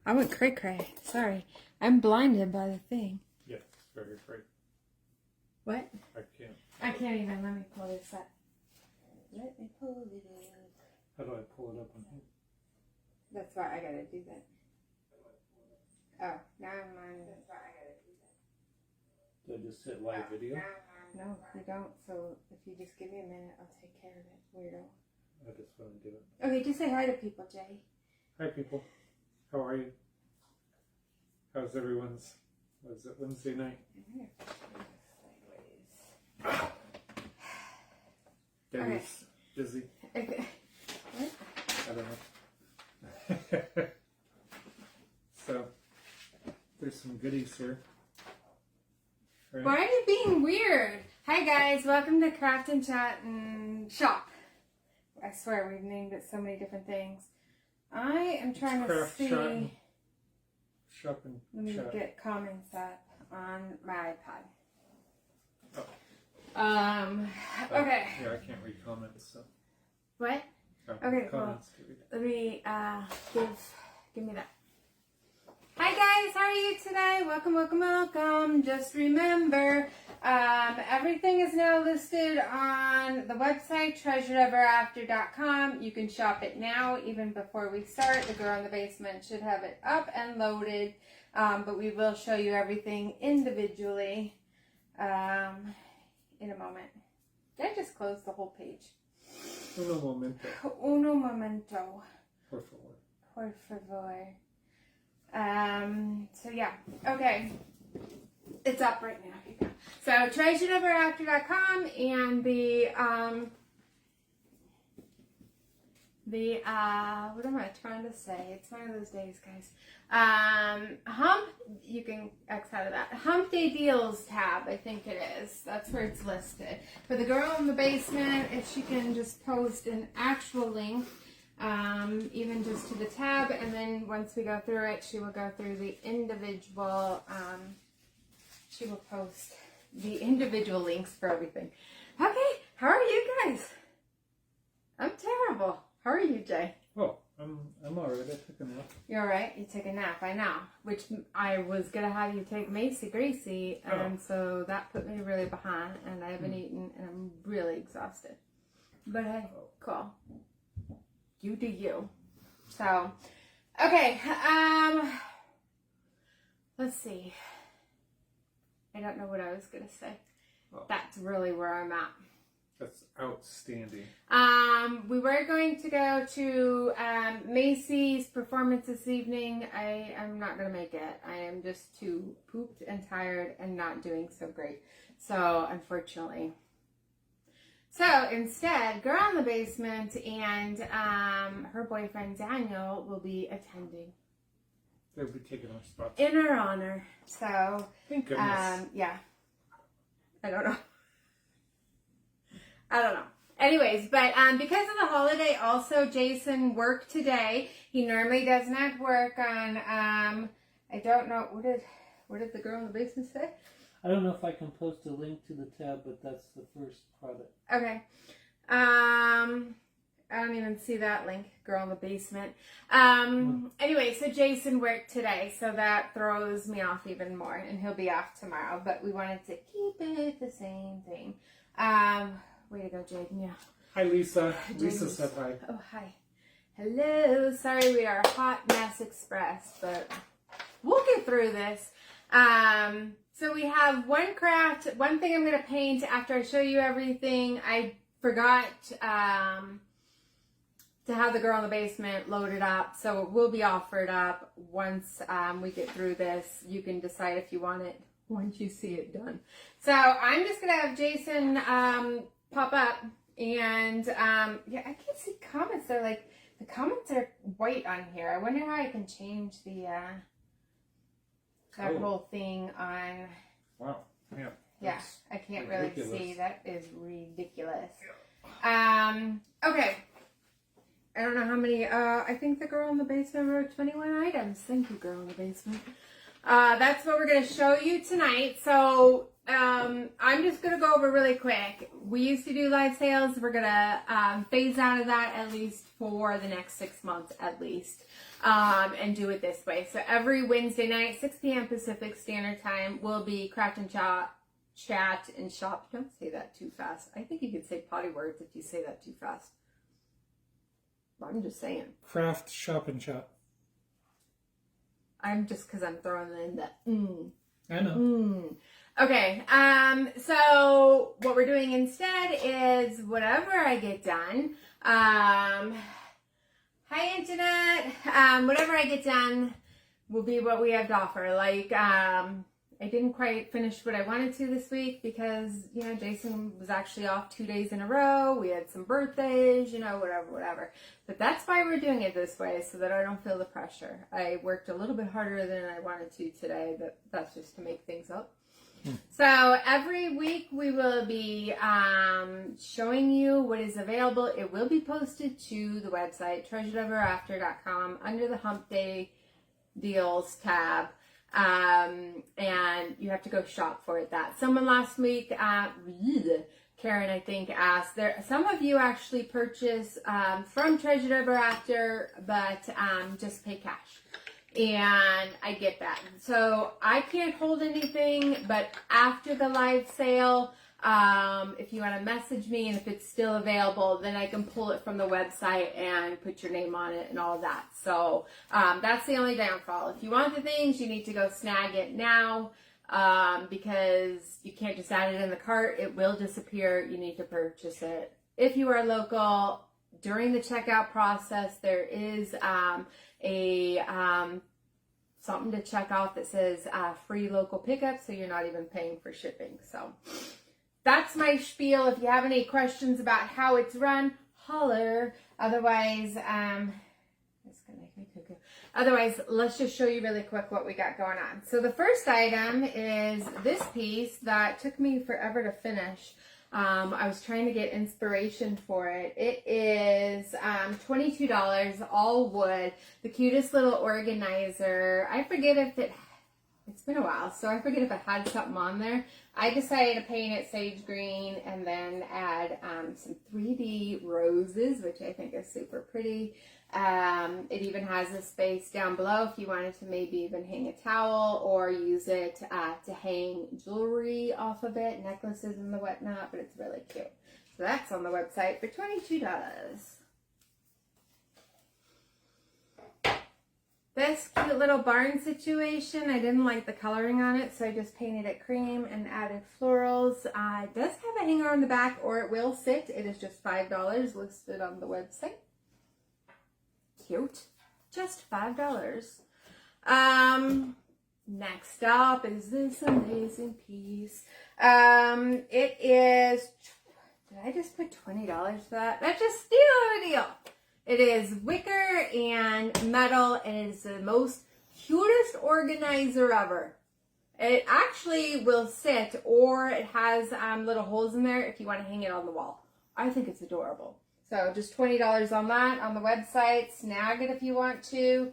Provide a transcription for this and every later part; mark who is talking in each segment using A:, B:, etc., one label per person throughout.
A: I went cray-cray. Sorry. I'm blinded by the thing.
B: Yeah, it's very great.
A: What?
B: I can't
A: even. Let me pull this up. Let me pull it up.
B: How do I pull it up on here?
A: That's why I gotta do that. Oh, now I'm on. That's why I gotta do that.
B: Do I just hit live video?
A: No, you don't. So if you just give me a minute, I'll take care of it. Weirdo.
B: I just want to do it.
A: Okay, just say hi to people, Jay.
B: Hi, people. How are you? How's everyone's? Was it Wednesday night? Debbie's busy.
A: Okay. What?
B: I don't know. So, there's some goodies here. Right.
A: Why are you being weird? Hi guys, welcome to Craft and Chat and Shop. I swear we've named it so many different things. I am trying to see.
B: Shop and
A: Let me
B: chat.
A: get comments up on my iPad.
B: Oh.
A: Okay.
B: Yeah, I can't read comments, so.
A: What?
B: Oh,
A: Okay,
B: comments to read.
A: Let me give me that. Hi guys, how are you today? Welcome, welcome, welcome. Just remember, everything is now listed on the website, TreasuredEverAfter.com. You can shop it now, even before we start. The girl in the basement should have it up and loaded, but we will show you everything individually in a moment. Did I just close the whole page?
B: Uno momento.
A: Uno momento.
B: Por favor.
A: Por favor. So yeah, okay. It's up right now. Here you go. So TreasuredEverAfter.com and the what am I trying to say? It's one of those days, guys. Hump, you can X out of that. Hump Day Deals tab, I think it is. That's where it's listed. For the girl in the basement, if she can just post an actual link, even just to the tab, and then once we go through it, she will go through the individual, she will post the individual links for everything. Okay, how are you guys? I'm terrible. How are you, Jay?
B: Oh, I'm alright. I took a nap.
A: You're alright. You took a nap, I know. Which I was gonna have you take Macy Gracie, and so that put me really behind, and I haven't eaten, and I'm really exhausted. But hey, cool. You do you. So, okay. Let's see. I don't know what I was gonna say.
B: Oh.
A: That's really where I'm at.
B: That's outstanding.
A: We were going to go to Macy's performance this evening. I am not going to make it. I am just too pooped and tired and not doing so great. So, unfortunately. So, instead, Girl in the Basement and her boyfriend Daniel will be attending.
B: They'll be taking our spots.
A: In her honor. So,
B: thank goodness.
A: Yeah. I don't know. Anyways, but because of the holiday, also Jason worked today. He normally does not work on. I don't know what did the girl in the basement say?
C: I don't know if I can post a link to the tab, but that's the first product.
A: Okay. I don't even see that link. Girl in the basement. Anyway, so Jason worked today, so that throws me off even more, and he'll be off tomorrow. But we wanted to keep it the same thing. Way to go, Jaden. Yeah.
B: Hi, Lisa. Lisa said hi.
A: Oh, hi. Hello. Sorry, we are a hot mess express, but we'll get through this. So we have one craft. One thing I'm going to paint after I show you everything. I forgot to have the girl in the basement loaded up, so it will be offered up once we get through this. You can decide if you want it once you see it done. So I'm just going to have Jason pop up, and yeah, I can't see comments. They're like, the comments are white on here. I wonder how I can change the that whole thing on.
B: Wow.
A: Yeah, I can't
B: ridiculous.
A: really see. That is ridiculous. Okay. I don't know how many. I think the girl in the basement wrote 21 items. Thank you, girl in the basement. That's what we're going to show you tonight. So I'm just going to go over really quick. We used to do live sales. We're going to phase out of that at least for the next 6 months at least, and do it this way. So every Wednesday night, 6 p.m. Pacific Standard Time, will be Craft and Chat and Shop. Don't say that too fast. I think you could say potty words if you say that too fast. I'm just saying.
B: Craft, shop, and chat.
A: I'm just because I'm throwing in the
B: I know.
A: Okay, so what we're doing instead is whatever I get done, hi internet, whatever I get done will be what we have to offer. Like, I didn't quite finish what I wanted to this week because, you know, Jason was actually off 2 days in a row. We had some birthdays, you know, whatever. But that's why we're doing it this way, so that I don't feel the pressure. I worked a little bit harder than I wanted to today, but that's just to make things up. So every week we will be showing you what is available. It will be posted to the website, TreasuredEverAfter.com, under the Hump Day Deals tab. And you have to go shop for it. That someone last week, Karen, I think, asked there. Some of you actually purchase from Treasured Ever After, but just pay cash. And I get that. So I can't hold anything, but after the live sale, if you want to message me and if it's still available, then I can pull it from the website and put your name on it and all that. So that's the only downfall. If you want the things, you need to go snag it now, because you can't just add it in the cart. It will disappear. You need to purchase it. If you are local, during the checkout process, there is something to check off that says free local pickup, so you're not even paying for shipping. So that's my spiel. If you have any questions about how it's run, holler. Otherwise, it's gonna make me cuckoo. Otherwise, let's just show you really quick what we got going on. So the first item is this piece that took me forever to finish. I was trying to get inspiration for it. It is $22, all wood. The cutest little organizer. I forget if it's been a while, so I forget if it had something on there. I decided to paint it sage green and then add some 3D roses, which I think is super pretty. It even has a space down below if you wanted to maybe even hang a towel or use it to hang jewelry off of it, necklaces and the whatnot, but it's really cute. So that's on the website for $22. This cute little barn situation, I didn't like the coloring on it, so I just painted it cream and added florals. It does have a hanger on the back, or it will sit. It is just $5 listed on the website. Cute. Just $5. Next up is this amazing piece. It is, did I just put $20 for that? That's just steal of a deal. It is wicker and metal, and it is the most cutest organizer ever. It actually will sit, or it has little holes in there if you want to hang it on the wall. I think it's adorable. So just $20 on that on the website. Snag it if you want to.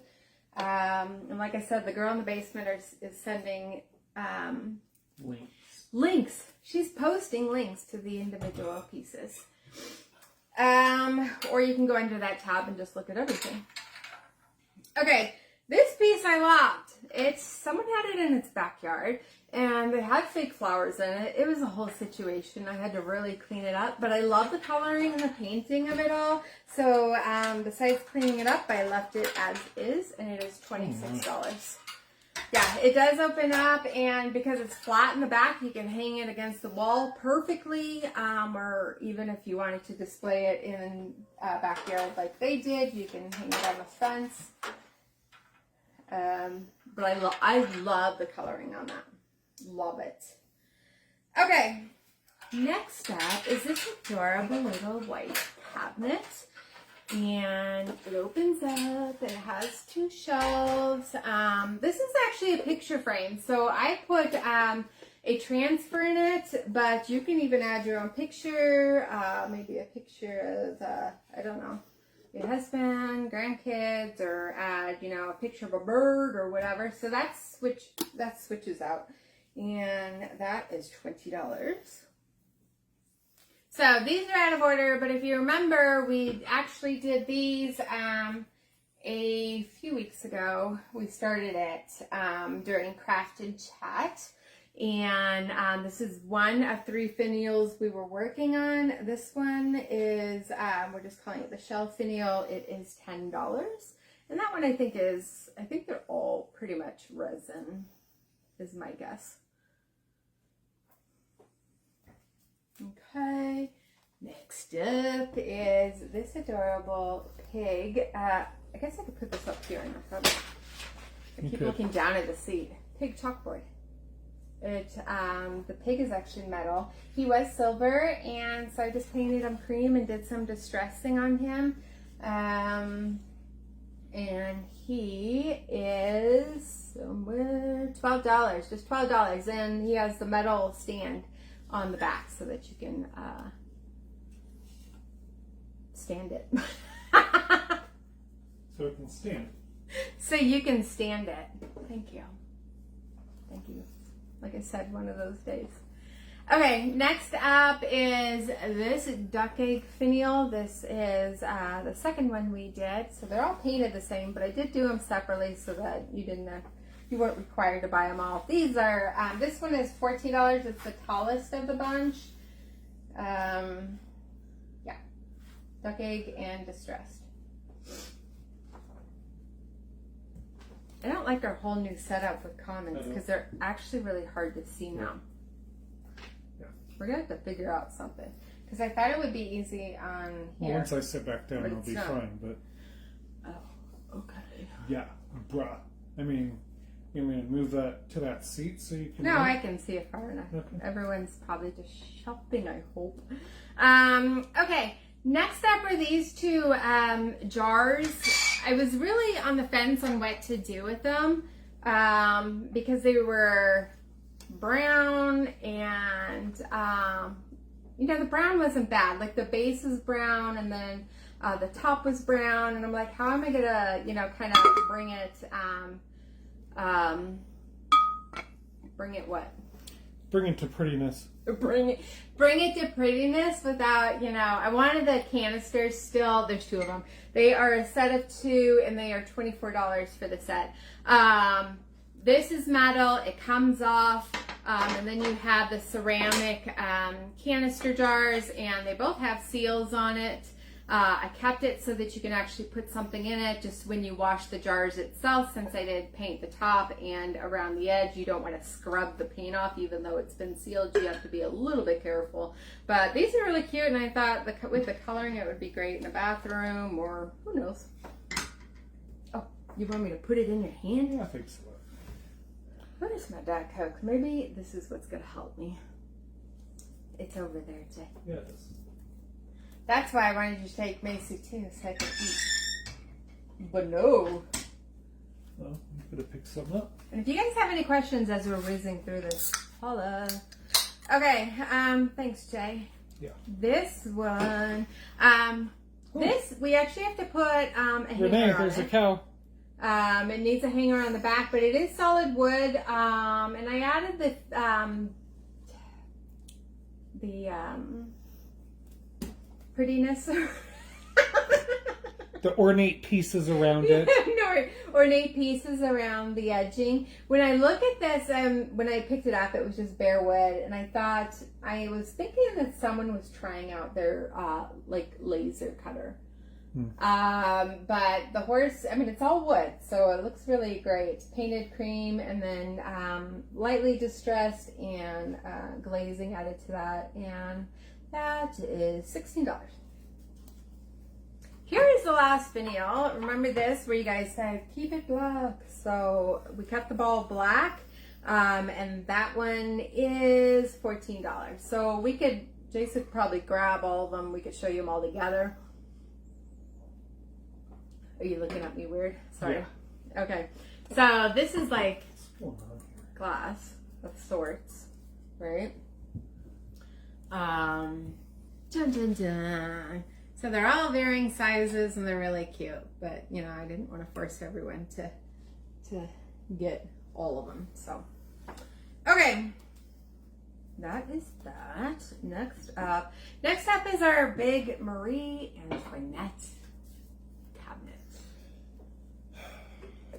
A: And like I said, the girl in the basement is sending links. She's posting links to the individual pieces. Or you can go into that tab and just look at everything. Okay, this piece I loved. Someone had it in its backyard, and it had fake flowers in it. It was a whole situation. I had to really clean it up, but I love the coloring and the painting of it all. So besides cleaning it up, I left it as is, and it is $26. Yeah, it does open up, and because it's flat in the back, you can hang it against the wall perfectly, or even if you wanted to display it in a backyard like they did, you can hang it on the fence. But I love the coloring on that. Love it. Okay, next up is this adorable little white cabinet. And it opens up. It has two shelves. This is actually a picture frame. So I put a transfer in it, but you can even add your own picture. Maybe a picture of, I don't know, your husband, grandkids, or add, a picture of a bird or whatever. So that switches out. and that is $20. So these are out of order, but if you remember, we actually did these a few weeks ago. We started it during Crafted Chat, and this is one of 3 finials we were working on. This one is, we're just calling it the shell finial. It is $10, and that one I think they're all pretty much resin, is my guess. Okay, next up is this adorable pig. I guess I could put this up here in the front. I keep looking down at the seat. Pig chalkboard. The pig is actually metal. He was silver, and so I just painted him cream and did some distressing on him. And he is somewhere $12, just $12, and he has the metal stand on the back so that you can stand it.
B: So it can stand.
A: So you can stand it. Thank you. Thank you. Like I said, one of those days. Okay, next up is this duck egg finial. This is the second one we did. So they're all painted the same, but I did do them separately so that you weren't required to buy them all. These are, this one is $14. It's the tallest of the bunch. Yeah, duck egg and distressed. I don't like our whole new setup with comments because they're actually really hard to see now.
B: Yeah.
A: We're gonna have to figure out something because I thought it would be easy on here.
B: Well, once I sit back down,
A: But
B: it'll
A: it's
B: be
A: not.
B: fine. But
A: Oh, okay.
B: yeah, bruh. I mean, you mean move that to that seat so you can.
A: No, I can see it far enough.
B: Okay.
A: Everyone's probably just shopping, I hope. Okay, next up are these 2 jars. I was really on the fence on what to do with them because they were brown, and the brown wasn't bad. Like the base is brown, and then the top was brown, and I'm like, how am I gonna kind of bring it what?
B: Bring it to prettiness.
A: Bring it to prettiness without, I wanted the canisters still. There's 2 of them. They are a set of 2, and they are $24 for the set. This is metal. It comes off, and then you have the ceramic canister jars, and they both have seals on it. I kept it so that you can actually put something in it just when you wash the jars itself, since I did paint the top and around the edge. You don't want to scrub the paint off even though it's been sealed. You have to be a little bit careful. But these are really cute, and I thought with the coloring it would be great in a bathroom, or who knows. Oh, you want me to put it in your hand?
B: Yeah, I think so.
A: Where's my Diet Coke? Maybe this is what's going to help me. It's over there, Jay.
B: Yeah, it is.
A: That's why I wanted you to take Macy too, so I could eat. But no.
B: Well, you could have picked something up.
A: And if you guys have any questions as we're whizzing through this, holla. Okay, thanks, Jay.
B: Yeah.
A: This one, this, we actually have to put a hanger
B: Renee,
A: on
B: there's
A: it.
B: a cow.
A: It needs a hanger on the back, but it is solid wood. And I added the prettiness.
B: The ornate pieces around it.
A: No, ornate pieces around the edging. When I look at this, when I picked it up, it was just bare wood, and I was thinking that someone was trying out their like laser cutter. But the horse, it's all wood, so it looks really great. Painted cream, and then lightly distressed, and glazing added to that, and that is $16. Here is the last finial. Remember this, where you guys said, keep it black. So we kept the ball black, and that one is $14. So Jason could probably grab all of them. We could show you them all together. Are you looking at me weird? Sorry. Yeah. Okay. So this is like glass of sorts, right? Dun dun dun. So they're all varying sizes, and they're really cute. But I didn't want to force everyone to get all of them. So Okay. That is that. Next up is our big Marie Antoinette cabinet.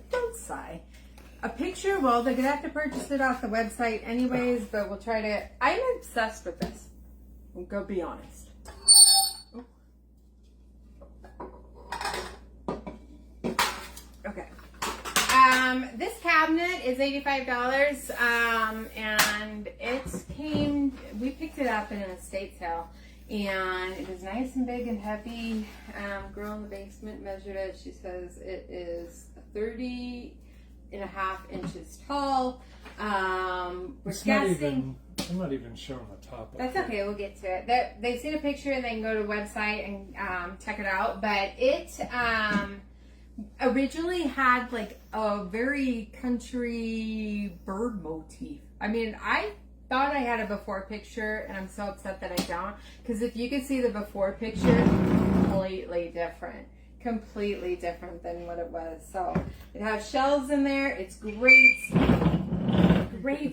A: Don't sigh. A picture, well, they're going to have to purchase it off the website anyways, but we'll try to... I'm obsessed with this. I'll go be honest. Okay. This cabinet is $85, and we picked it up in an estate sale, and it was nice and big and heavy. Girl in the basement measured it. She says it is 30.5 inches tall. We're guessing.
B: I'm not even showing the top.
A: That's okay. We'll get to it. They've seen a picture and they can go to the website and check it out. But it originally had like a very country bird motif. I mean, I thought I had a before picture, and I'm so upset that I don't. Because if you could see the before picture, completely different than what it was. So it has shelves in there. It's great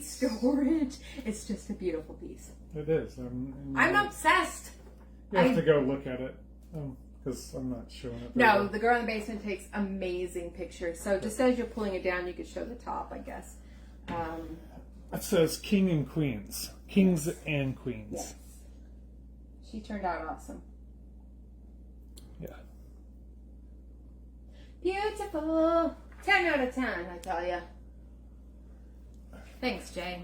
A: storage. It's just a beautiful piece.
B: It is.
A: I'm obsessed.
B: You have to go look at it because I'm not showing it.
A: No, the girl in the basement takes amazing pictures. So just as you're pulling it down, you could show the top, I guess.
B: It says king and queens. Kings and queens.
A: Yes. She turned out awesome.
B: Yeah.
A: Beautiful. 10 out of 10, I tell you. Thanks, Jay.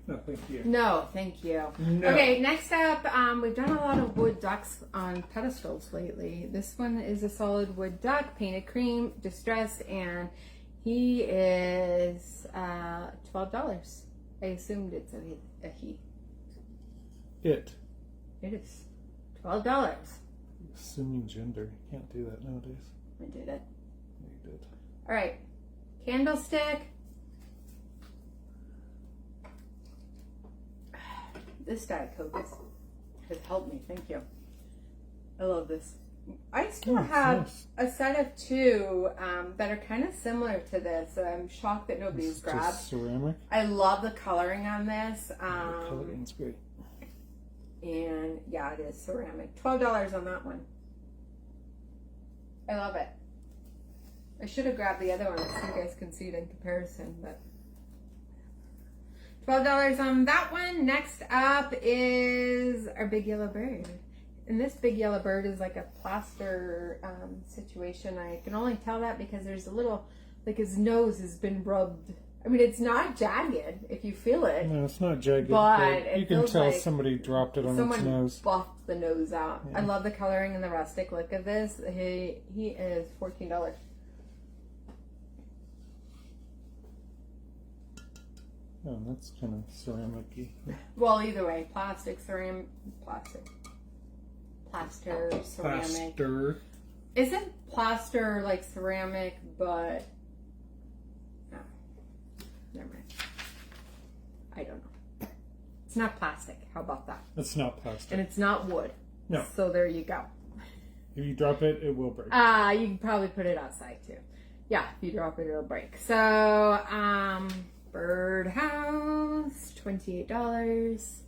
B: No, thank you.
A: No, thank you.
B: No.
A: Okay, next up, we've done a lot of wood ducks on pedestals lately. This one is a solid wood duck, painted cream, distressed, and he is $12. I assumed it's a he.
B: It.
A: It is $12.
B: Assuming gender. You can't do that nowadays.
A: I did it.
B: You did.
A: All right, candlestick. This Diet Coke has helped me. Thank you. I love this. I still have a set of two that are kind of similar to this. So I'm shocked that nobody's grabbed.
B: Just ceramic.
A: I love the coloring on this.
B: The coloring's great.
A: And yeah, it is ceramic. $12 on that one. I love it. I should have grabbed the other one so you guys can see it in comparison, but $12 on that one. Next up is our big yellow bird. And this big yellow bird is like a plaster situation. I can only tell that because there's a little, like his nose has been rubbed. I mean, it's not jagged if you feel it.
B: No, it's not jagged.
A: But
B: you can tell like somebody dropped it on its nose.
A: Someone buffed the nose out. Yeah. I love the coloring and the rustic look of this. He is $14.
B: Oh, that's kind of ceramic-y.
A: Well, either way, plaster, ceramic. Isn't plaster like ceramic, but no, never mind. I don't know. It's not plastic. How about that?
B: It's not plastic.
A: And it's not wood.
B: No.
A: So there you go.
B: If you drop it, it will break.
A: You can probably put it outside too. Yeah, if you drop it, it'll break. So, birdhouse, $28.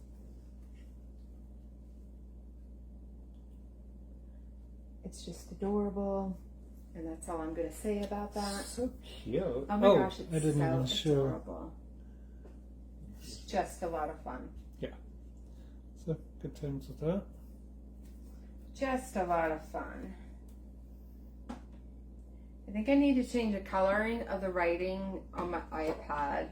A: It's just adorable, and that's all I'm gonna say about that.
B: So cute.
A: Oh my gosh, it's
B: I didn't
A: so
B: even show.
A: adorable. It's just a lot of fun.
B: Yeah. So good times with that.
A: Just a lot of fun. I think I need to change the coloring of the writing on my iPad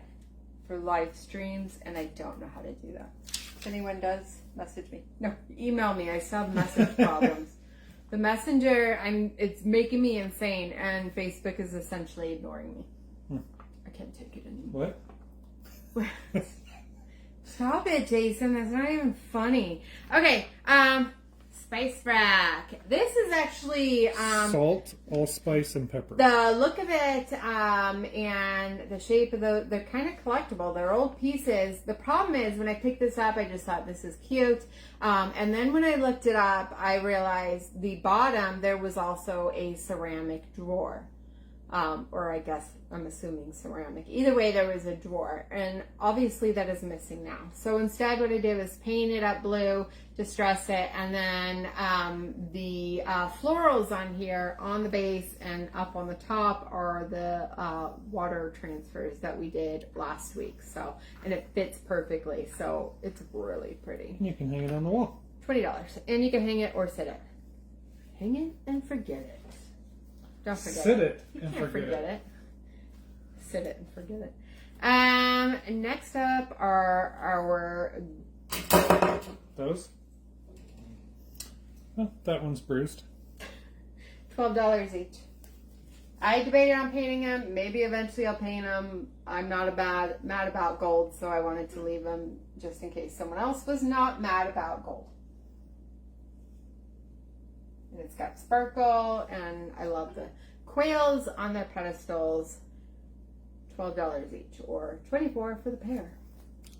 A: for live streams, and I don't know how to do that. If anyone does, message me. No, email me. I still have message problems. The messenger, it's making me insane, and Facebook is essentially ignoring me. I can't take it anymore.
B: What?
A: Stop it, Jason. That's not even funny. Okay, spice rack. This is actually
B: salt, allspice, and pepper.
A: The look of it and the shape of they're kind of collectible. They're old pieces. The problem is when I picked this up, I just thought this is cute. And then when I looked it up, I realized the bottom, there was also a ceramic drawer. or I guess I'm assuming ceramic. Either way, there was a drawer, and obviously that is missing now. So instead what I did was paint it up blue, distress it, and then the florals on here on the base and up on the top are the water transfers that we did last week. So, and it fits perfectly, so it's really pretty.
B: You can hang it on the wall.
A: $20, and you can hang it or sit it. Hang it and forget it. Don't forget
B: Sit
A: it.
B: it
A: You
B: and
A: can't
B: forget it.
A: Sit it and forget it. Next up are our...
B: Those? Oh, that one's bruised.
A: $12 each. I debated on painting them. Maybe eventually I'll paint them. I'm not mad about gold, so I wanted to leave them just in case someone else was not mad about gold. And it's got sparkle, and I love the quails on their pedestals. $12 each, or $24 for the pair.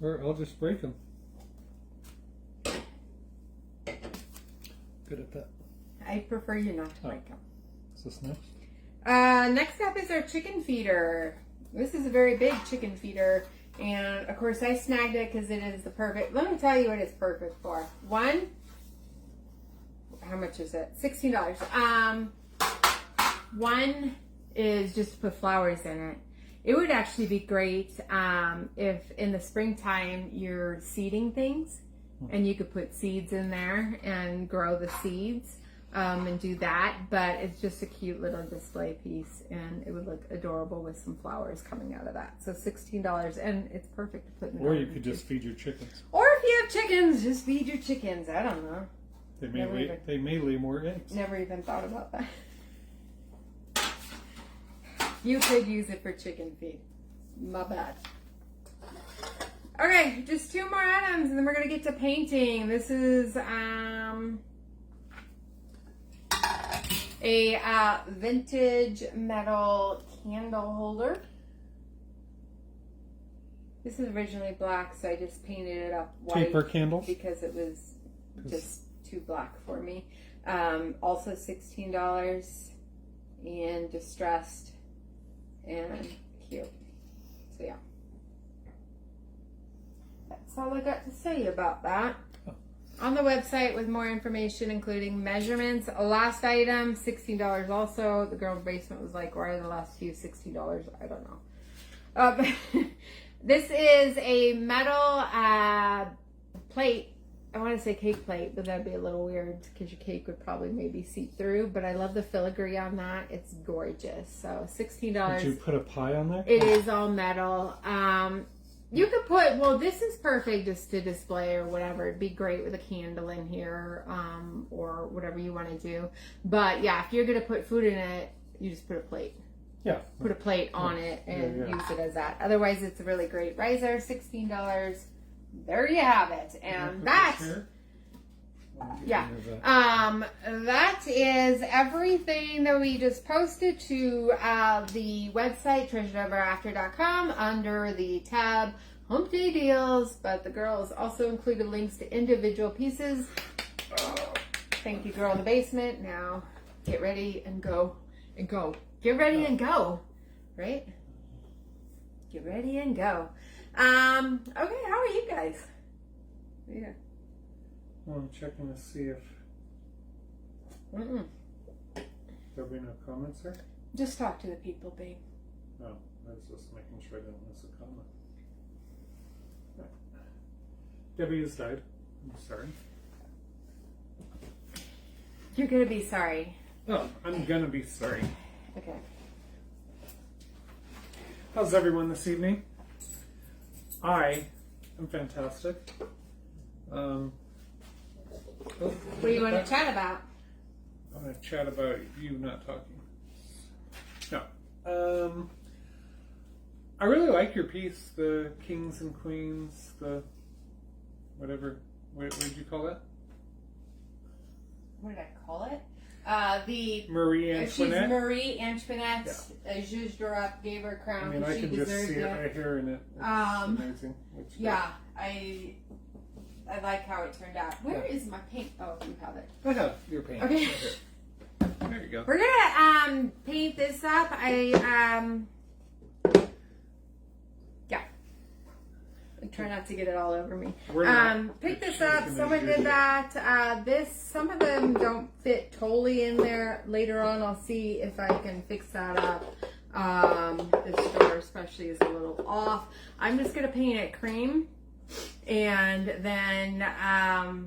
B: Or I'll just break them. Good at that.
A: I prefer you not to break them.
B: Is this next?
A: Next up is our chicken feeder. This is a very big chicken feeder, and of course I snagged it because it is the perfect. Let me tell you what it's perfect for. One, how much is it? $16. One is just to put flowers in it. It would actually be great if in the springtime you're seeding things and you could put seeds in there and grow the seeds and do that. But it's just a cute little display piece, and it would look adorable with some flowers coming out of that. So $16, and it's perfect to put in the
B: Or you
A: garden.
B: could just feed your chickens.
A: Or if you have chickens, just feed your chickens. I don't know.
B: They may lay more eggs.
A: Never even thought about that. You could use it for chicken feed. My bad. Okay, just two more items and then we're going to get to painting. This is a vintage metal candle holder. This is originally black, so I just painted it up white.
B: Paper candles?
A: Because it was just too black for me. Also $16 and distressed and cute. So yeah, that's all I got to say about that. On the website with more information, including measurements. Last item, $16 also. The girl in the basement was like, why are the last few $16? I don't know. This is a metal plate. I want to say cake plate, but that'd be a little weird because your cake would probably maybe seep through. But I love the filigree on that. It's gorgeous. So $16.
B: Did you put a pie on there?
A: It is all metal. You could put, well, this is perfect just to display or whatever. It'd be great with a candle in here or whatever you want to do. But yeah, if you're going to put food in it, you just put a plate.
B: Yeah.
A: Put a plate on it and use it as that. Otherwise, it's a really great riser. $16. There you have it. And that, yeah, that is everything that we just posted to the website, TreasuredEverAfter.com, under the tab Hump Day Deals. But the girls also included links to individual pieces. Thank you, girl in the basement. Now, get ready and go and go. Get ready and go, right? Get ready and go. Okay, how are you guys? Yeah.
B: Well, I'm checking to see if there'll be no comments there.
A: Just talk to the people, babe.
B: No, I was just making sure I didn't miss a comment. Debbie has died. I'm sorry.
A: You're gonna be sorry.
B: Oh, I'm gonna be sorry.
A: Okay.
B: How's everyone this evening? I am fantastic.
A: What do you want to chat about?
B: I want to chat about you not talking. No. I really like your piece, the kings and queens, the whatever. What did you call that?
A: What did I call it? The
B: Marie Antoinette.
A: She's Marie Antoinette. Zhuzhed her up, gave her a crown.
B: I mean, I can just see it right here, and it's amazing. It's
A: yeah, I like how it turned out. Where is my paint? Oh, you have it.
B: I have your paint.
A: Okay.
B: Right here. There you go.
A: We're gonna paint this up. Yeah. I try not to get it all over me. Pick this up. Someone did that. Some of them don't fit totally in there. Later on, I'll see if I can fix that up. This door especially is a little off. I'm just gonna paint it cream, and then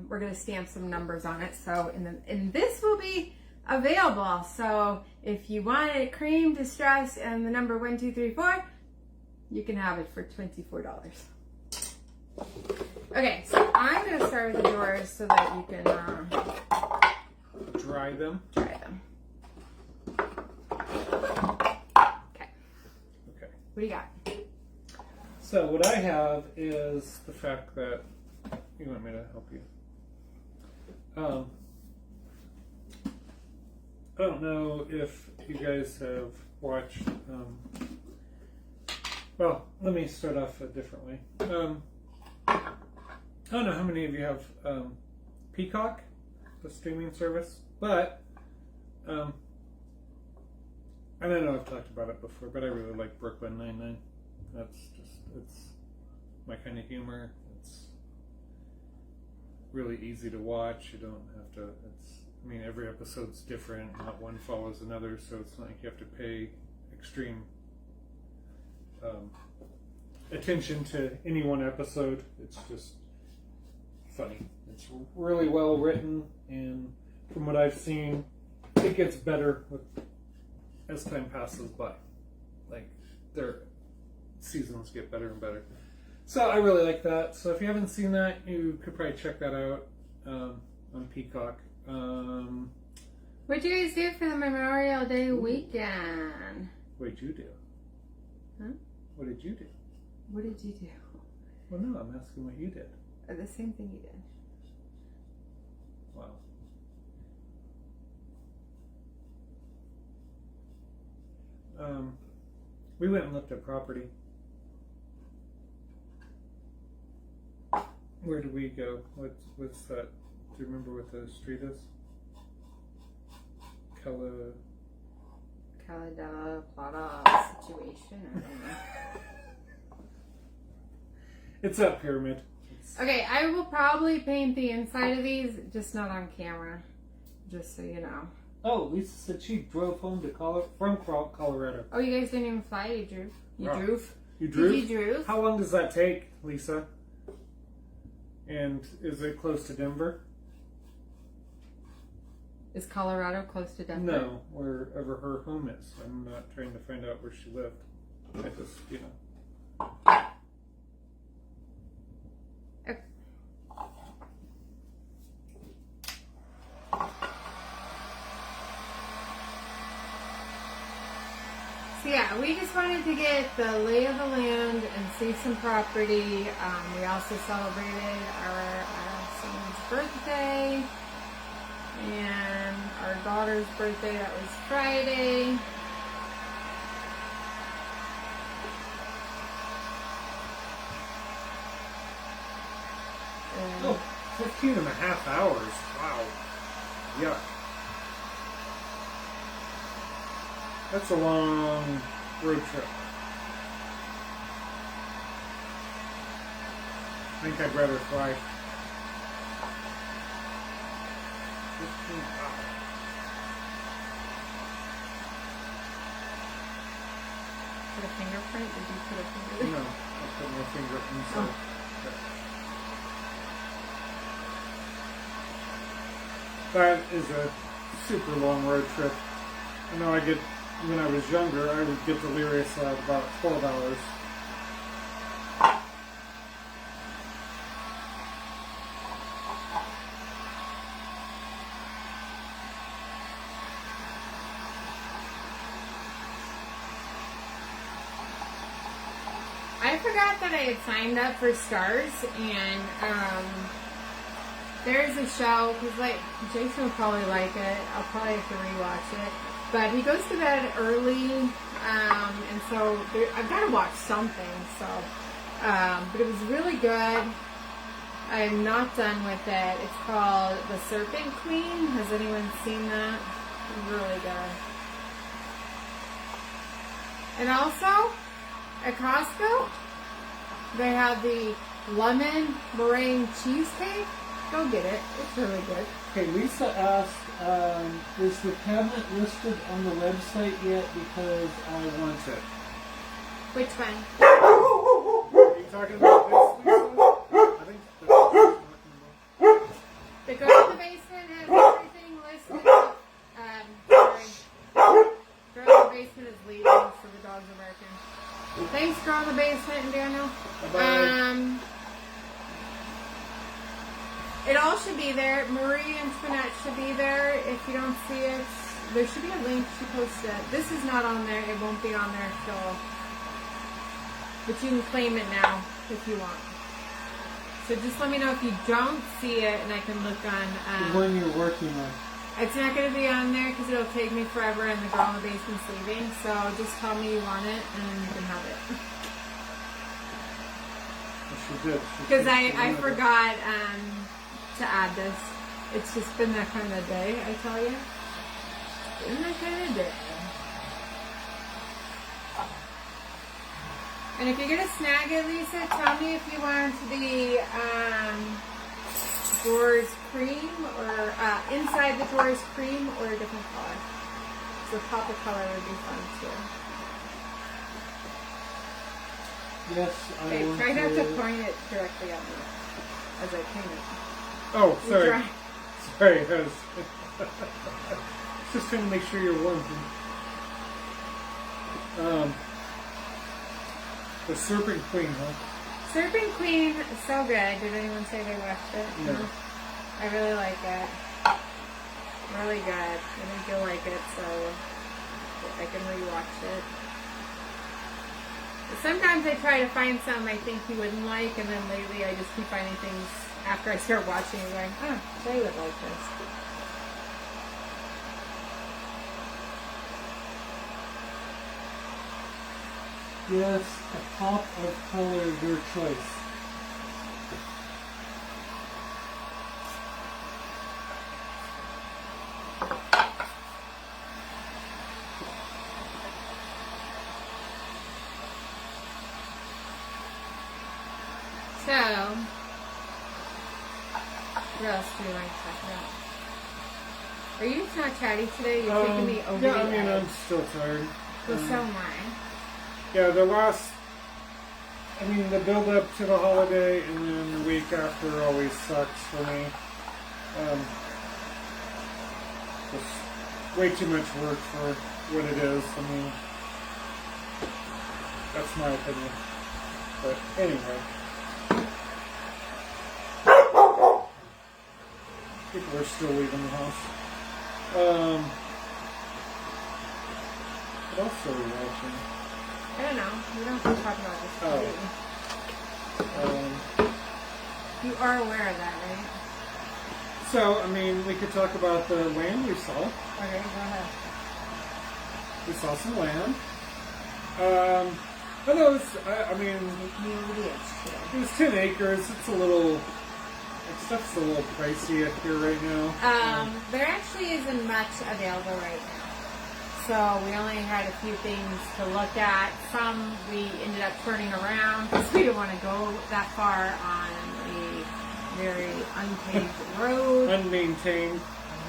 A: we're gonna stamp some numbers on it. So and this will be available. So if you want it cream, distressed, and the number 1234, you can have it for $24. Okay, so I'm gonna start with the doors so that you can
B: dry them.
A: Try them. Okay.
B: Okay.
A: What do you got?
B: So what I have is the fact that you want me to help you. I don't know if you guys have watched. Well, let me start off a different way. I don't know how many of you have Peacock, the streaming service, but I don't know I've talked about it before, but I really like Brooklyn Nine-Nine. It's my kind of humor. It's really easy to watch. You don't have to. Every episode's different. Not one follows another, so it's not like you have to pay extreme attention to any one episode. It's just funny. It's really well written, and from what I've seen, it gets better as time passes by. Like, their seasons get better and better. So I really like that. So if you haven't seen that, you could probably check that out on Peacock.
A: What did you guys do for the Memorial Day weekend?
B: What did you do?
A: Huh?
B: What did you do?
A: What did you do?
B: Well, no, I'm asking what you did.
A: The same thing you did.
B: Wow. We went and looked at property. Where did we go? What's that? Do you remember what the street is?
A: Caladella Plata situation. I don't know.
B: It's that pyramid.
A: Okay, I will probably paint the inside of these, just not on camera. Just so you know.
C: Oh, Lisa said she drove home to from Colorado.
A: Oh, you guys didn't even fly? You drove? You drove?
B: You drove?
A: You drove?
B: How long does that take, Lisa? And is it close to Denver?
A: Is Colorado close to Denver?
B: No, wherever her home is. I'm not trying to find out where she lived. I just,
A: Okay. So yeah, we just wanted to get the lay of the land and see some property. We also celebrated our son's birthday and our daughter's birthday. That was Friday.
B: Oh, 15 and a half hours. Wow. Yuck. That's a long road trip. I think I'd rather fly. 15 hours.
A: Put a fingerprint? Did you put a fingerprint?
B: No, I put my finger inside.
A: Oh.
B: That is a super long road trip. I know when I was younger, I would get delirious at about 12 hours.
A: I forgot that I had signed up for Stars, and there's a show, because like Jason would probably like it. I'll probably have to rewatch it. But he goes to bed early, and so I've got to watch something. So, but it was really good. I'm not done with it. It's called The Serpent Queen. Has anyone seen that? Really good. And also, at Costco, they have the lemon meringue cheesecake. Go get it. It's really good.
C: Okay, Lisa asked, is the cabinet listed on the website yet? Because I want it.
A: Which one?
B: Are you talking about this, Lisa? I think that's what you're talking about.
A: The Girl in the Basement has everything listed. Sorry. Girl in the Basement is leaving, so the dogs are barking. Thanks, Girl in the Basement and Daniel.
B: Bye-bye.
A: It all should be there. Marie and Spinette should be there. If you don't see it, there should be a link. She posted it. This is not on there. It won't be on there till. But you can claim it now if you want. So just let me know if you don't see it, and I can look on.
C: The one you're working on.
A: It's not going to be on there because it'll take me forever, and the Girl in the Basement's leaving. So just tell me you want it, and you can have it.
B: She did.
A: Because I forgot to add this. It's just been that kind of day, I tell you. Been that kind of day. And if you're going to snag it, Lisa, tell me if you want the drawers cream or inside the drawers cream or a different color. So pop of color would be fun too.
C: Yes, I
A: Okay,
C: want
A: try not
C: to
A: to point it directly at me as I paint it.
B: Oh, sorry.
A: Try.
B: Sorry, I was just trying to make sure you're warm. The Serpent Queen, huh?
A: Serpent Queen is so good. Did anyone say they watched it?
B: No.
A: I really like it. Really good. I think you'll like it, so I can rewatch it. Sometimes I try to find something I think you wouldn't like, and then lately I just keep finding things after I start watching and going, oh, they would like this.
C: Yes, a pop of color, your choice.
A: So, what else do you want to talk about? Are you not chatty today? You're taking me over
B: yeah,
A: the
B: I mean,
A: edge.
B: I'm still tired.
A: Well, so am I.
B: Yeah, the build up to the holiday and then the week after always sucks for me. Just way too much work for what it is. I mean, that's my opinion. But anyway. People are still leaving the house. What else are we watching?
A: I don't know. We don't have to talk about this today. You are aware of that, right?
B: So, I mean, we could talk about the land we saw.
A: Okay, go ahead.
B: We saw some land. But it was, I mean, it was 10 acres. It's a little, stuff's a little pricey up here right now.
A: There actually isn't much available right now. So we only had a few things to look at. Some we ended up turning around because we didn't want to go that far on a very unpaved road.
B: Unmaintained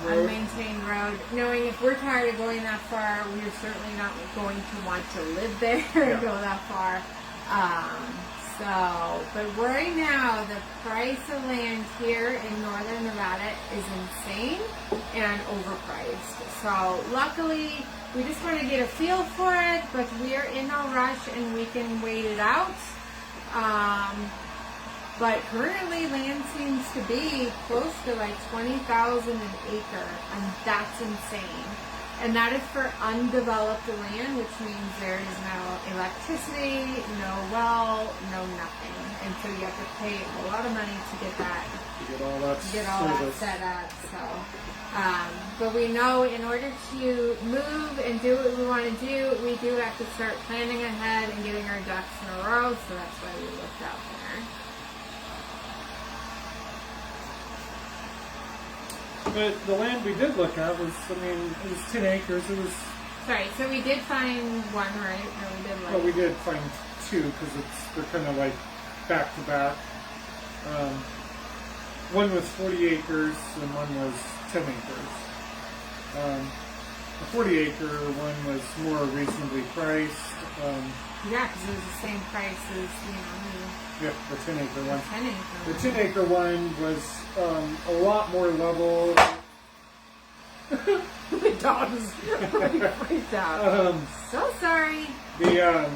B: road.
A: Unmaintained road. Knowing if we're tired of going that far, we're certainly not going to want to live there and go that far. But right now, the price of land here in northern Nevada is insane and overpriced. So luckily, we just want to get a feel for it, but we are in no rush and we can wait it out. But currently, land seems to be close to like $20,000 an acre, and that's insane. And that is for undeveloped land, which means there is no electricity, no well, no nothing. And so you have to pay a lot of money to get that, set up. So, but we know in order to move and do what we want to do, we do have to start planning ahead and getting our ducks in a row. So that's why we looked out there.
B: but the land we did look at was, I mean, it was 10 acres. It was.
A: Sorry, so we did find one, right? Or we did like.
B: Well, we did find two because they're kind of like back to back. One was 40 acres and one was 10 acres. The 40 acre one was more reasonably priced.
A: Yeah, because it was the same price as,
B: Yeah, the 10 acre one.
A: 10 acre.
B: The 10 acre one was a lot more level.
A: The dog is really freaked out. So sorry. Try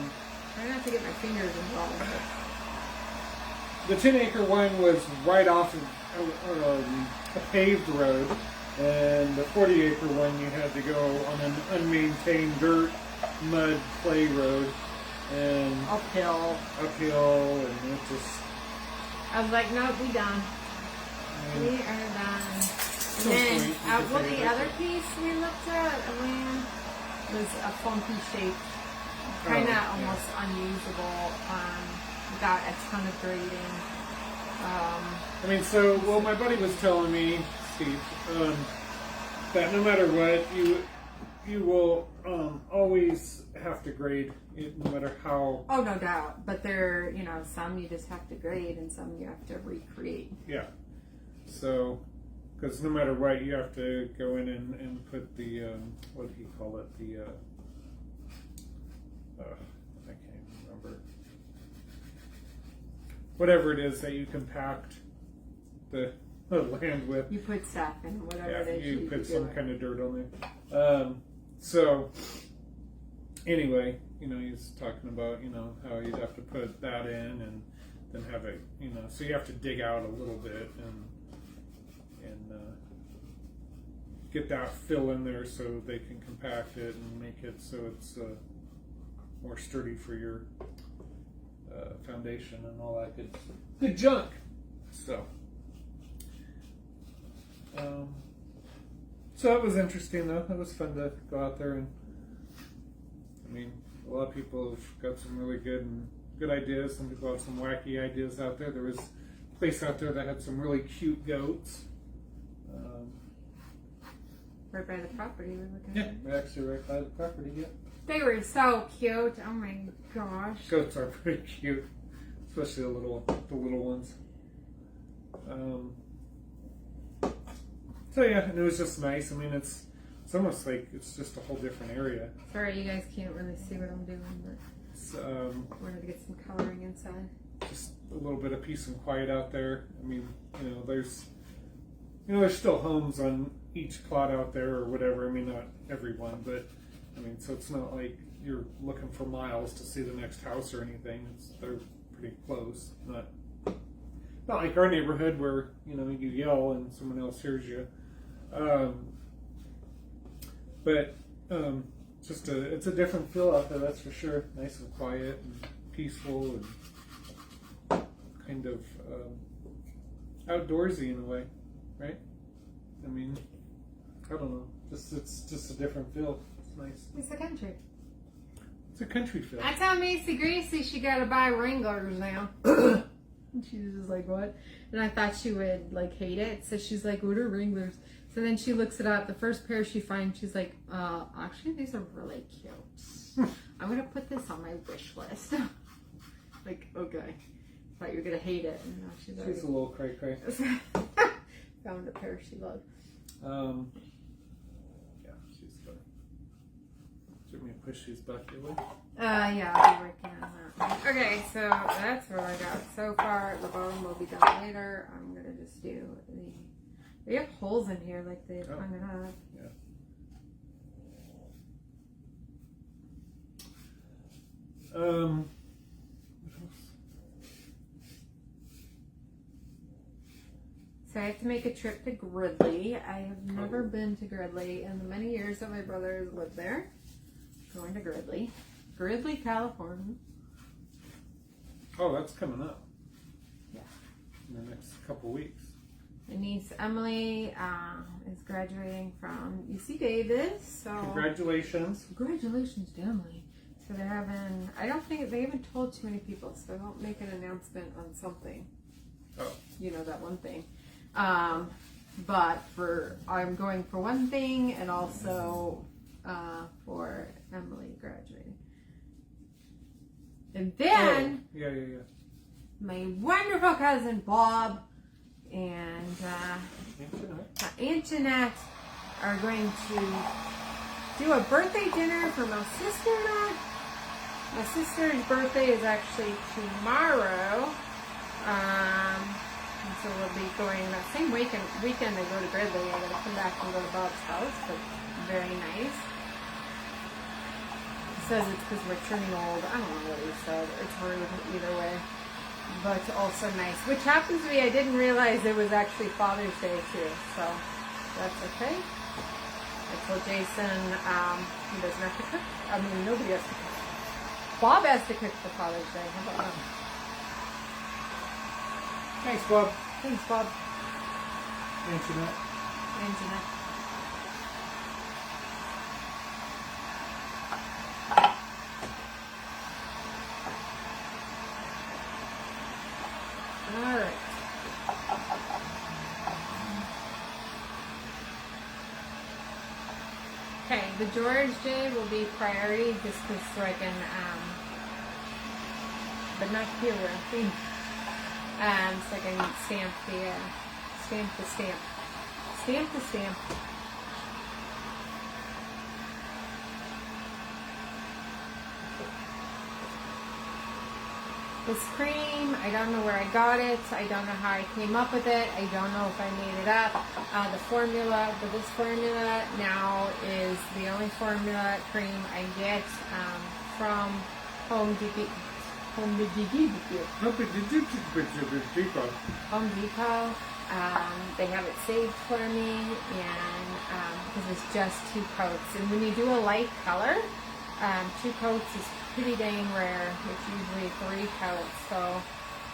A: not to get my fingers involved.
B: The 10 acre one was right off of a paved road, and the 40 acre one you had to go on an unmaintained dirt, mud, clay road, and
A: Uphill,
B: and it just.
A: I was like, nope, we done. We are done. And then, the other piece we looked at, land, was a funky shape, kind of almost unusable. Got a ton of grading.
B: So my buddy was telling me, Steve, that no matter what, you will always have to grade it, no matter how.
A: Oh, no doubt. But there, some you just have to grade, and some you have to recreate.
B: Yeah. So, because no matter what, you have to go in and put the what do you call it? I can't even remember. Whatever it is that you compact the land with.
A: You put stuff in whatever it is.
B: You put some kind of dirt on there. So anyway, he's talking about how you'd have to put that in and then have it, so you have to dig out a little bit and get that fill in there so they can compact it and make it so it's more sturdy for your foundation and all that good junk. So that was interesting though. It was fun to go out there, and a lot of people have got some really good ideas. Some people have some wacky ideas out there. There was a place out there that had some really cute goats.
A: Right by the property we're looking
B: Yeah,
A: at.
B: we're actually right by the property. Yeah.
A: They were so cute. Oh my gosh.
B: Goats are pretty cute, especially the little ones. So yeah, and it was just nice. It's almost like it's just a whole different area.
A: Sorry, you guys can't really see what I'm doing, but
B: It's
A: wanted to get some coloring inside.
B: just a little bit of peace and quiet out there. There's still homes on each plot out there or whatever. Not everyone, but so it's not like you're looking for miles to see the next house or anything. They're pretty close. Not like our neighborhood where you yell and someone else hears you. But it's a different feel out there, that's for sure. Nice and quiet and peaceful and kind of outdoorsy in a way, right? I don't know. It's just a different feel. It's nice.
A: It's the country.
B: It's a country feel.
A: I tell Macy Gracie she gotta buy Wranglers now. And she was just like, what? And I thought she would hate it. So she's like, what are Wranglers? So then she looks it up. The first pair she finds, she's like, actually these are really cute. I'm gonna put this on my wish list. Okay. Thought you were gonna hate it. And now she's
B: a little cray-cray.
A: Found a pair she loved.
B: Yeah, she's funny. Do you want me to push these back your way?
A: Yeah, I'll be working on that. Okay, so that's what I got so far. The bottom will be done later. I'm gonna just do they have holes in here like they hung it up.
B: Yeah.
A: So I have to make a trip to Gridley. I have never been to Gridley in the many years that my brother has lived there. Going to Gridley. Gridley, California.
B: Oh, that's coming up.
A: Yeah.
B: In the next couple weeks.
A: My niece Emily is graduating from UC Davis. So
B: Congratulations.
A: Congratulations to Emily. So they're having, I don't think, they haven't told too many people, so they won't make an announcement on something.
B: Oh.
A: That one thing. but I'm going for one thing and also for Emily graduating. And then
B: yeah.
A: my wonderful cousin Bob and Aunt Jeanette are going to do a birthday dinner for my sister and I. My sister's birthday is actually tomorrow. And so we'll be going that same weekend I go to Gridley. I gotta come back and go to Bob's house, but very nice. He says it's because we're turning old. I don't know what he said. It's rude either way. But also nice. Which happens to be, I didn't realize it was actually Father's Day too. So that's okay. I told Jason he doesn't have to cook. I mean, nobody has to cook. Bob has to cook for Father's Day. How about that?
B: Thanks, Bob.
A: Thanks, Bob.
B: And Jeanette.
A: And Jeanette. All right. Okay, the George J will be priority just because so I can, but not here where I think. So I can stamp the stamp. This cream, I don't know where I got it. I don't know how I came up with it. I don't know if I made it up. The formula for this formula now is the only formula cream I get from Home Depot. They have it saved for me, and because it's just 2 coats. And when you do a light color, 2 coats is pretty dang rare. It's usually 3 coats, so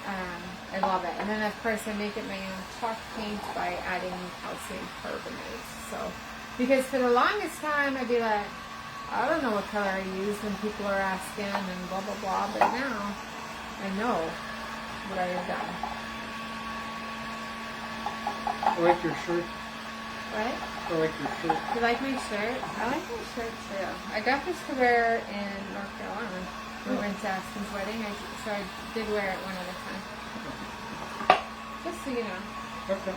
A: I love it. And then of course I make it my own chalk paint by adding calcium carbonate. So, because for the longest time I'd be like, I don't know what color I use when people are asking and blah blah blah, but now I know what I have done.
B: I like your shirt.
A: What?
B: I like your shirt.
A: You like my shirt? I like my shirt too. I got this to wear in North Carolina. We went to Aspen's wedding, so I did wear it one other time. Just so you know.
B: Okay.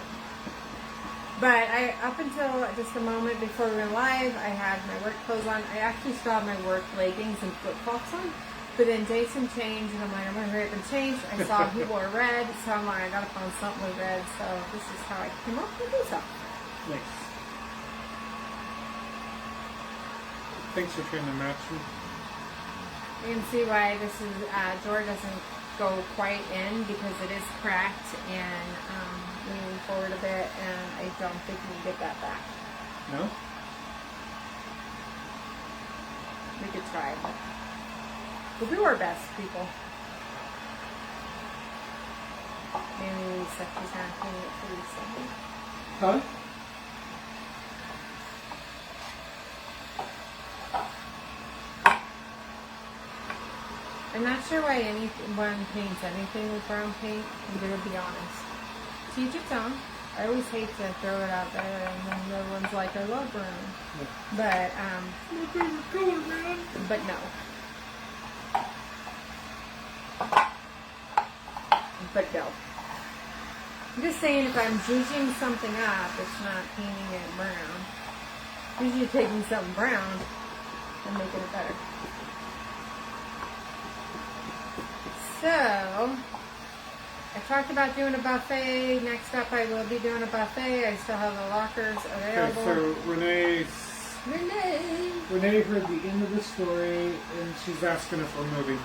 A: But up until just a moment before we went live, I had my work clothes on. I actually still have my work leggings and flip-flops on. But then Jason changed, and I'm like, I'm going to hurry up and change. I saw he wore red, so I'm like, I got to find something with red. So this is how I came up with this stuff.
B: Nice. Thanks for trying to match me.
A: You can see why this is, door doesn't go quite in because it is cracked and leaning forward a bit, and I don't think we can get that back.
B: No?
A: We could try, but we'll do our best, people. Maybe Seth's not doing it for you,
B: Huh?
A: I'm not sure why anyone paints anything with brown paint. I'm going to be honest. To each its own. I always hate to throw it out there, and then everyone's like, I love brown. Yeah.
B: My favorite color, man.
A: But no. But no. I'm just saying, if I'm zhuzhing something up, it's not painting it brown. Usually taking something brown and making it better. So, I talked about doing a buffet. Next up, I will be doing a buffet. I still have the lockers available.
B: Okay, so Renee heard the end of the story, and she's asking if we're moving.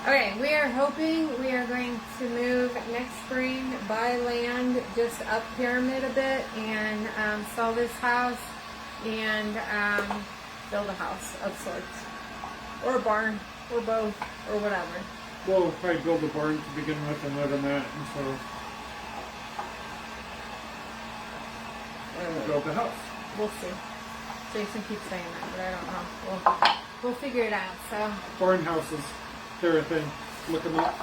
A: Okay, we are hoping we are going to move next spring, buy land just up Pyramid a bit, and sell this house and build a house of sorts. Or a barn, or both, or whatever.
B: We'll probably build a barn to begin with and live in that until we build the house.
A: We'll see. Jason keeps saying that, but I don't know. We'll figure it out, so.
B: Barn houses, they're a thing. Look them up.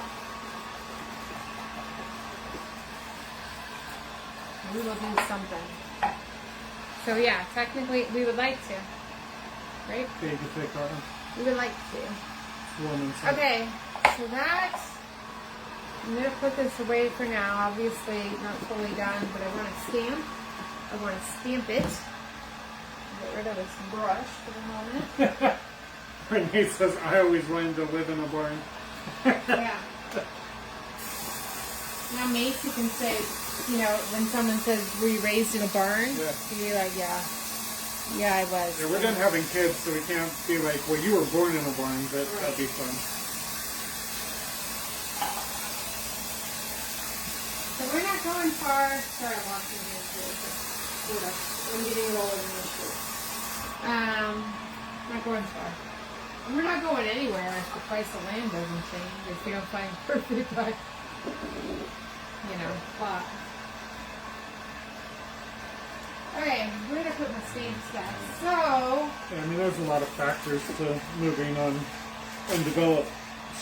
A: We will do something. So yeah, technically we would like to, right?
B: Okay, you can take that one.
A: We would like to.
B: It's warm inside.
A: Okay, so that, I'm going to put this away for now. Obviously not fully done, but I want to stamp. I want to stamp it. Get rid of this brush for the moment.
B: Renee says, I always wanted to live in a barn.
A: Yeah. Now, Mace, you can say, you know, when someone says, were you raised in a barn?
B: Yeah.
A: You're like, yeah. Yeah, I was.
B: Yeah, we're done having kids, so we can't be like, well, you were born in a barn, but that'd be fun.
A: So we're not going far. Sorry, I'm walking here too. I'm getting it all over my shirt. Not going far. And we're not going anywhere if the price of land doesn't change. If we don't find perfect, like, you know, plot. Okay, where did I put my stamps guys? So,
B: Yeah, I mean, there's a lot of factors to moving on undeveloped,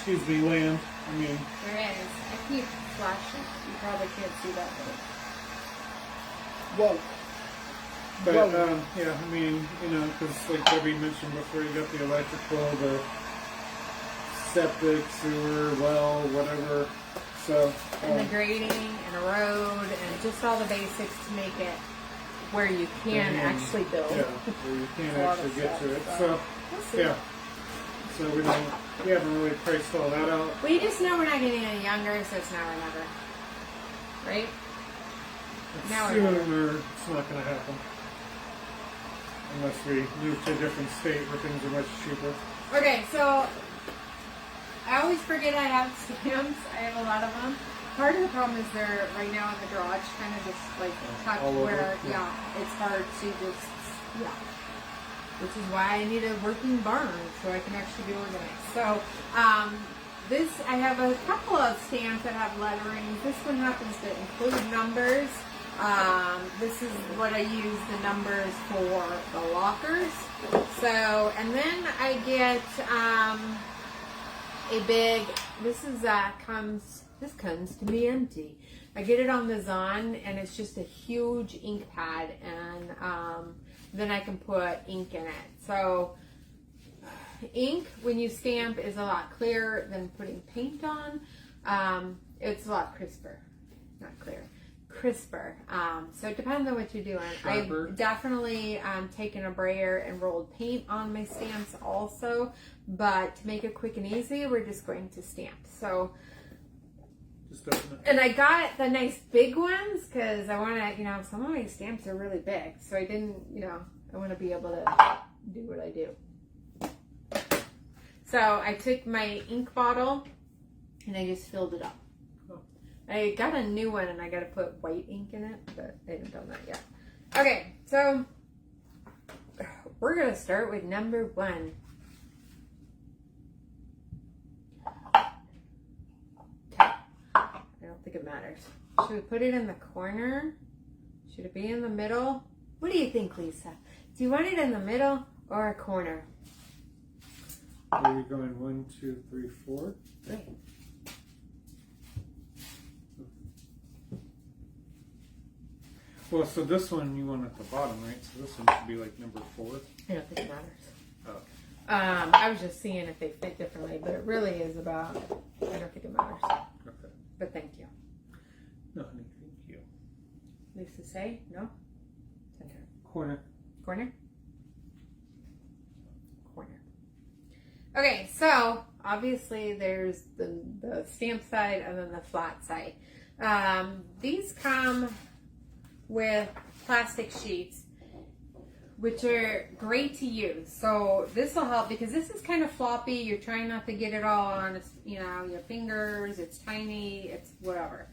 B: land. I mean,
A: there is. I keep flashing. You probably can't see that,
C: Whoa.
B: but
C: Whoa.
B: yeah, I mean, you know, because like Debbie mentioned before, you got the electrical, the septic, sewer, well, whatever. So,
A: and the grading and a road and just all the basics to make it where you can actually build.
B: Yeah, where you can
A: A lot of
B: actually get
A: stuff,
B: to it.
A: so
B: So,
A: we'll see.
B: yeah. So we haven't really priced all that out.
A: We just know we're not getting any younger, so it's now or never. Right? Now or
B: Soon
A: never.
B: or it's not going to happen. Unless we move to a different state where things are much cheaper.
A: Okay, so I always forget I have stamps. I have a lot of them. Part of the problem is they're right now in the garage, kind of just like tucked
B: all over,
A: where,
B: yeah.
A: it's hard to just, which is why I need a working barn so I can actually be organized. So, this, I have a couple of stamps that have lettering. This one happens to include numbers. This is what I use the numbers for the lockers. So, and then I get, a big, this comes to me empty. I get it on the Zon and it's just a huge ink pad and then I can put ink in it. So ink when you stamp is a lot clearer than putting paint on. It's a lot crisper, not clear, crisper. So it depends on what you're doing.
B: Sharper.
A: I've definitely taken a brayer and rolled paint on my stamps also, but to make it quick and easy, we're just going to stamp. So,
B: Just open it.
A: and I got the nice big ones because I want to, some of my stamps are really big. So I didn't, I want to be able to do what I do. So I took my ink bottle and I just filled it up. I got a new one and I got to put white ink in it, but I haven't done that yet. Okay, so we're going to start with number 1. Okay. I don't think it matters. Should we put it in the corner? Should it be in the middle? What do you think, Lisa? Do you want it in the middle or a corner?
B: Are we going 1, 2, 3, 4?
A: Great.
B: Well, so this one you want at the bottom, right? So this one should be like number 4.
A: I don't think it matters.
B: Oh.
A: I was just seeing if they fit differently, but it really is about, I don't think it matters.
B: Okay.
A: But thank you.
B: No, honey, thank you.
A: Lisa, say no? Center.
B: Corner.
A: Corner? Corner. Okay, so obviously there's the stamp side and then the flat side. These come with plastic sheets, which are great to use. So this will help because this is kind of floppy. You're trying not to get it all on, your fingers. It's tiny. It's whatever.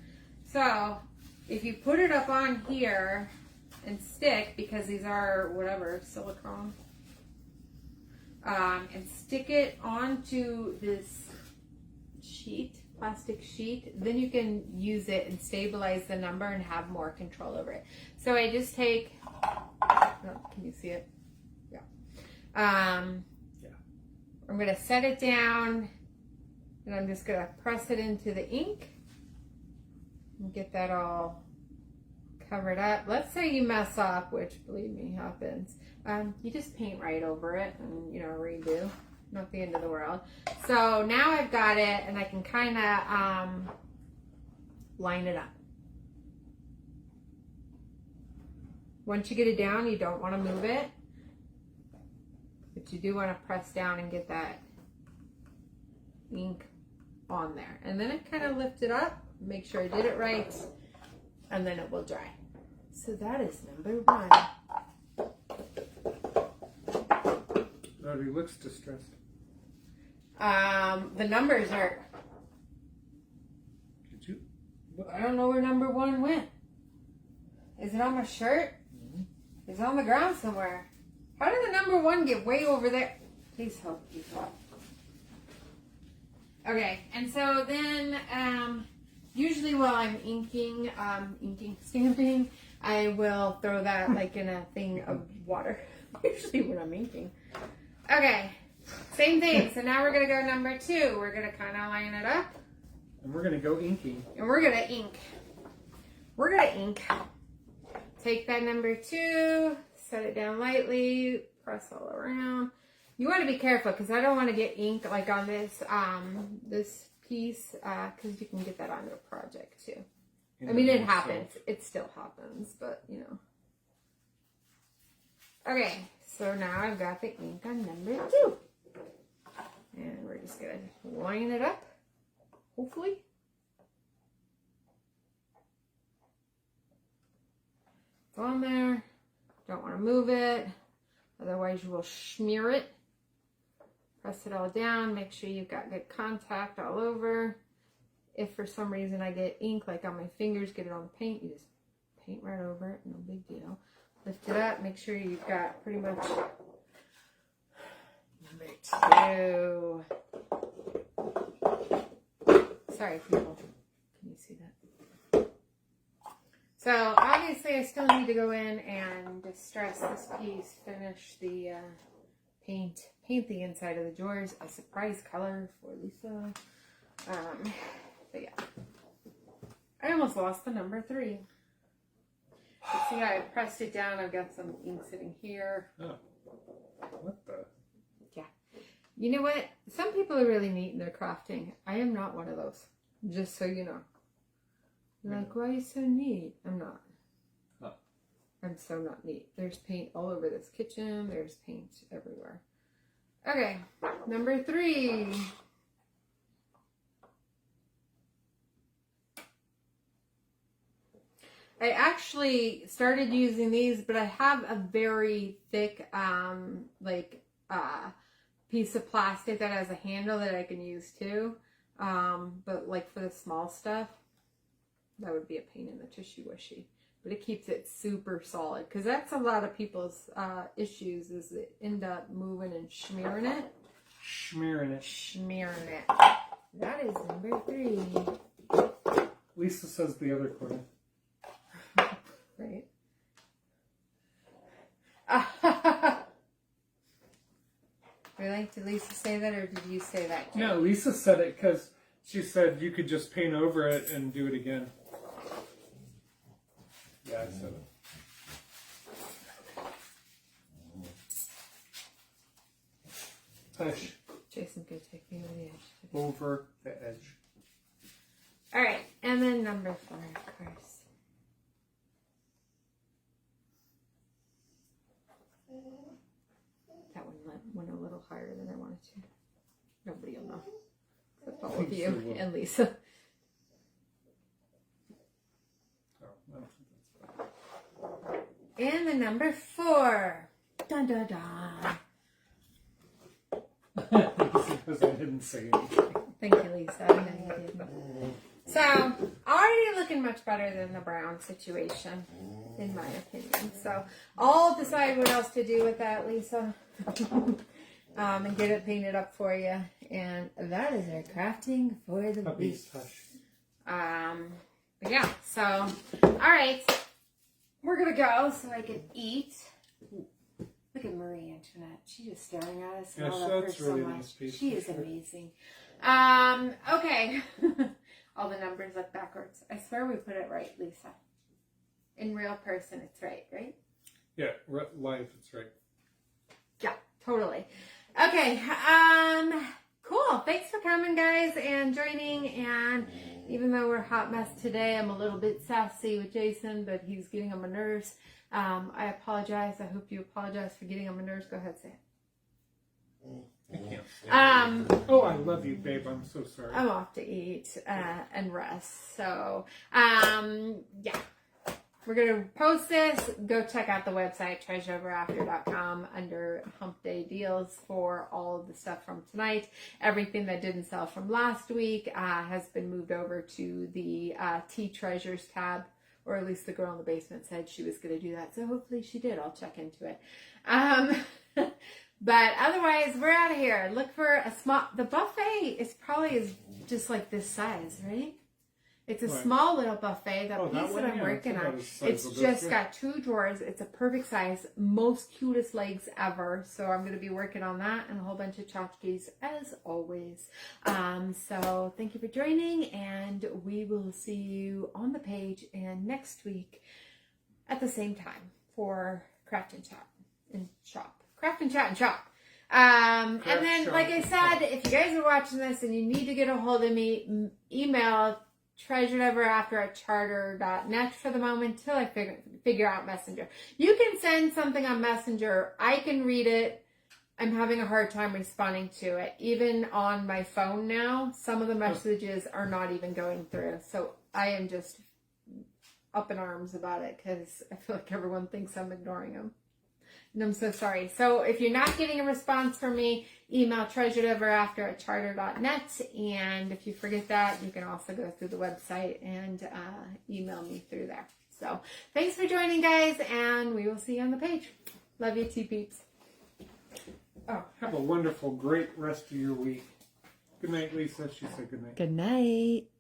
A: So if you put it up on here and stick, because these are whatever silicone, and stick it onto this sheet, plastic sheet, then you can use it and stabilize the number and have more control over it. So I just take, can you see it? Yeah. I'm going to set it down and I'm just going to press it into the ink and get that all cover it up. Let's say you mess up, which believe me happens. You just paint right over it and, you know, redo. Not the end of the world. So now I've got it and I can kind of line it up. Once you get it down, you don't want to move it. But you do want to press down and get that ink on there. And then I kind of lift it up, make sure I did it right, and then it will dry. So that is number 1.
B: Oh, he looks distressed.
A: The numbers are...
B: Did you?
A: I don't know where number 1 went. Is it on my shirt? It's on the ground somewhere. How did the number 1 get way over there? Please help people. Okay, and so then usually while I'm inking, stamping, I will throw that like in a thing of water. Usually when I'm inking. Okay, same thing. So now we're gonna go number 2. We're gonna kind of line it up.
B: And we're gonna go inking.
A: And we're gonna ink. We're gonna ink. Take that number 2, set it down lightly, press all around. You want to be careful because I don't want to get ink like on this this piece because you can get that on your project too. I mean, it happens. It still happens, but you know. Okay, so now I've got the ink on number 2. And we're just going to line it up, hopefully. It's on there. Don't want to move it. Otherwise you will smear it. Press it all down. Make sure you've got good contact all over. If for some reason I get ink like on my fingers, get it on the paint, you just paint right over it. No big deal. Lift it up. Make sure you've got pretty much number 2. Sorry, people. Can you see that? So obviously I still need to go in and distress this piece, finish the paint the inside of the drawers a surprise color for Lisa. But yeah, I almost lost the number 3. But see, I pressed it down. I've got some ink sitting here.
B: Oh, what the?
A: Yeah, you know what? Some people are really neat in their crafting. I am not one of those. Just so you know. Like, why are you so neat? I'm not.
B: Oh.
A: I'm so not neat. There's paint all over this kitchen. There's paint everywhere. Okay, number 3. I actually started using these, but I have a very thick, piece of plastic that has a handle that I can use too. But like for the small stuff, that would be a pain in the tushy-wishy. But it keeps it super solid. Because that's a lot of people's issues is they end up moving and smearing it.
B: Smearing it.
A: Smearing it. That is number 3.
B: Lisa says the other corner.
A: Right. Really? Did Lisa say that or did you say that, Jay?
B: No, Lisa said it because she said you could just paint over it and do it again. Yeah, I said it. Hush.
A: Jason's going to take me over the edge.
B: Over the edge.
A: Alright, and then number 4, of course. That one went a little higher than I wanted to. Nobody will know. Except all of you and Lisa. And the number 4. Dun dun dun.
B: Because I didn't say anything.
A: Thank you, Lisa. I know you did. So, already looking much better than the brown situation, in my opinion. So, I'll decide what else to do with that, Lisa. And get it painted up for you. And that is our crafting for the week. But yeah, so, alright. We're going to go so I can eat. Look at Marie Antoinette. She's just staring at us. And I love her so much. She is amazing. Okay. All the numbers look backwards. I swear we put it right, Lisa. in real person, it's right?
B: Yeah, live, it's right.
A: Yeah, totally. Okay, cool. Thanks for coming, guys, and joining. And even though we're a hot mess today, I'm a little bit sassy with Jason, but he's getting on my nerves. I apologize. I hope you apologize for getting on my nerves. Go ahead, say it.
B: I can't. Oh, I love you, babe. I'm so sorry.
A: I'm off to eat and rest. So, yeah. We're going to post this. Go check out the website, TreasuredEverAfter.com, under Hump Day Deals for all of the stuff from tonight. Everything that didn't sell from last week has been moved over to the Tea Treasures tab, or at least the girl in the basement said she was going to do that. So hopefully she did. I'll check into it. But otherwise, we're out of here. Look for a small... The buffet is probably just like this size, right? It's a small little buffet. The piece that I'm working on, it's just got 2 drawers. It's a perfect size. Most cutest legs ever. So I'm going to be working on that and a whole bunch of tchotchkes as always. So thank you for joining, and we will see you on the page and next week at the same time for Craft and Chat and Shop. Craft and Chat and Shop. And then, like I said, if you guys are watching this and you need to get a hold of me, email TreasuredEverAfter@charter.net for the moment till I figure out Messenger. You can send something on Messenger. I can read it. I'm having a hard time responding to it. Even on my phone now, some of the messages are not even going through. So I am just up in arms about it because I feel like everyone thinks I'm ignoring them. And I'm so sorry. So if you're not getting a response from me, email TreasuredEverAfter@charter.net. And if you forget that, you can also go through the website and email me through there. So thanks for joining, guys, and we will see you on the page. Love you, T-Peeps.
B: Oh, have a wonderful, great rest of your week. Good night, Lisa. She said good night.
A: Good night.